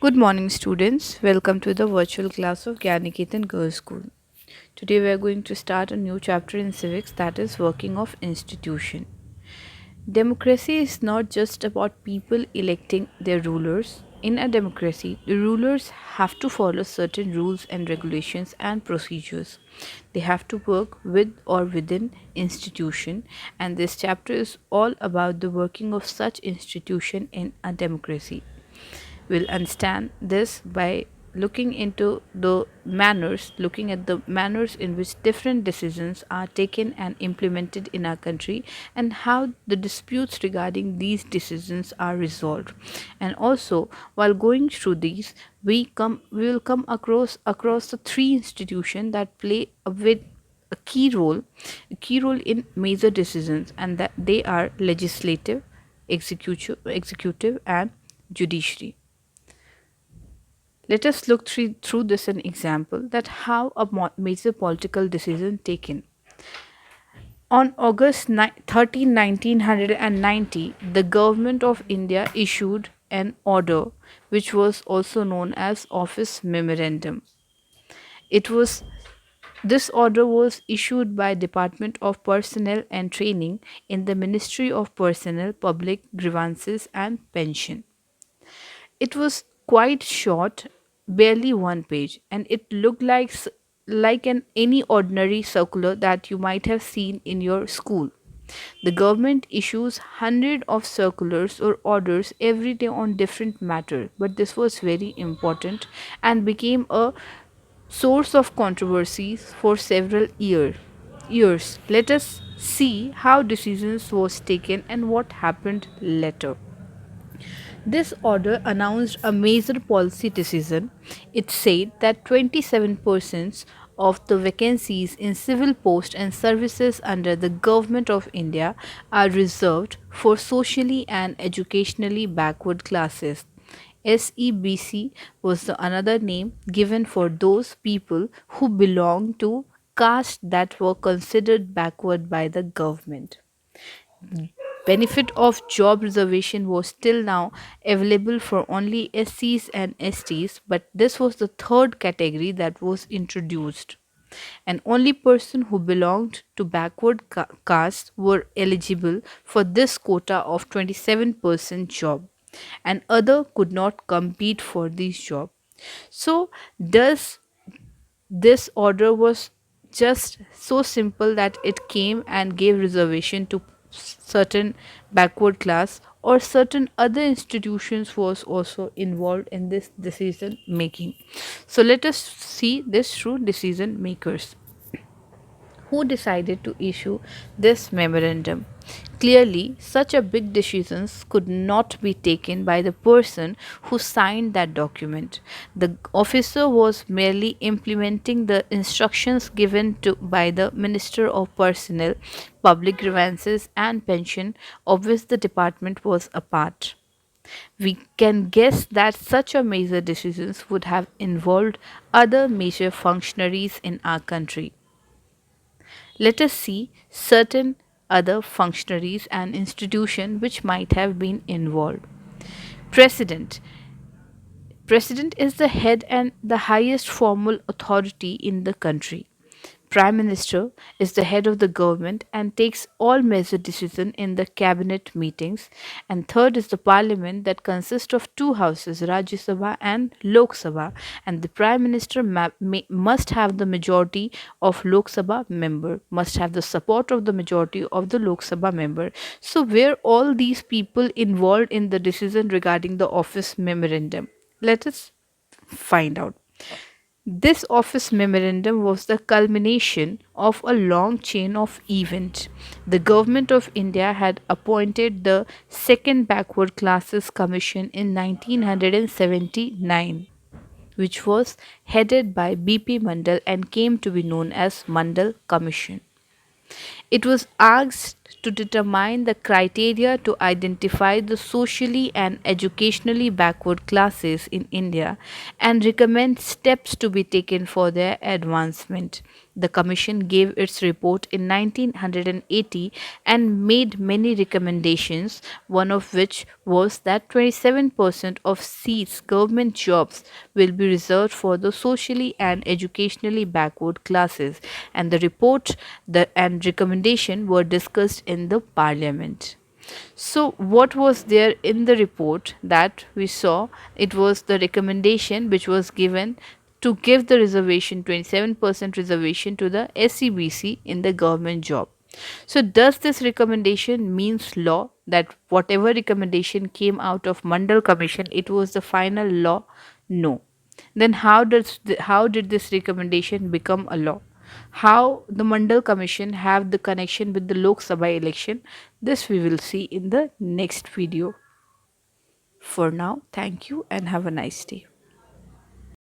Good morning, students. Welcome to the virtual class of Gyaniketan Girls School. Today, we are going to start a new chapter in civics, that is, working of institution. Democracy is not just about people electing their rulers. In a democracy, the rulers have to follow certain rules and regulations and procedures. They have to work with or within institution, and this chapter is all about the working of such institution in a democracy. We'll understand this by looking at the manners in which different decisions are taken and implemented in our country, and how the disputes regarding these decisions are resolved. And also, while going through these, we will come across the three institutions that play a key role in major decisions, and that they are legislative, executive and judiciary. Let us look through this an example that how a major political decision taken. On August 13, 1990, the government of India issued an order which was also known as Office Memorandum. It was This order was issued by Department of Personnel and Training in the Ministry of Personnel, Public Grievances and Pension. It was quite short, barely one page, and it looked like an any ordinary circular that you might have seen in your school. The government issues hundred of circulars or orders every day on different matter, but this was very important and became a source of controversies for several years. Let us see how decisions was taken and what happened later. This order announced a major policy decision. It said that 27% of the vacancies in civil post and services under the Government of India are reserved for socially and educationally backward classes. SEBC was the another name given for those people who belong to castes that were considered backward by the government. Benefit of job reservation was still now available for only SCs and STs, but this was the third category that was introduced. And only person who belonged to backward caste were eligible for this quota of 27% job, and other could not compete for this job. So does this order was just so simple that it came and gave reservation to certain backward class, or certain other institutions was also involved in this decision making. So let us see this through decision makers who decided to issue this memorandum. Clearly, such a big decisions could not be taken by the person who signed that document. The officer was merely implementing the instructions given to by the Minister of Personnel, Public Grievances and Pension, of which the department was a part. We can guess that such a major decisions would have involved other major functionaries in our country. Let us see certain other functionaries and institutions which might have been involved. President. President is the head and the highest formal authority in the country. Prime Minister is the head of the government and takes all major decisions in the cabinet meetings. And third is the parliament that consists of two houses, Rajya Sabha and Lok Sabha. And the Prime Minister must have the majority of Lok Sabha member, must have the support of the majority of the Lok Sabha member. So where all these people involved in the decision regarding the office memorandum? Let us find out. This office memorandum was the culmination of a long chain of events. The government of India had appointed the Second Backward Classes Commission in 1979, which was headed by BP Mandal and came to be known as Mandal Commission. It was asked to determine the criteria to identify the socially and educationally backward classes in India and recommend steps to be taken for their advancement. The Commission gave its report in 1980 and made many recommendations, one of which was that 27% of seats government jobs will be reserved for the socially and educationally backward classes, and the report and recommendation were discussed in the parliament. So, what was there in the report that we saw? It was the recommendation which was given to give the reservation, 27% reservation to the SEBC in the government job. So, does this recommendation means law, that whatever recommendation came out of Mandal Commission, it was the final law? No. Then how did this recommendation become a law? How the Mandal Commission have the connection with the Lok Sabha election? This we will see in the next video. For now, thank you and have a nice day.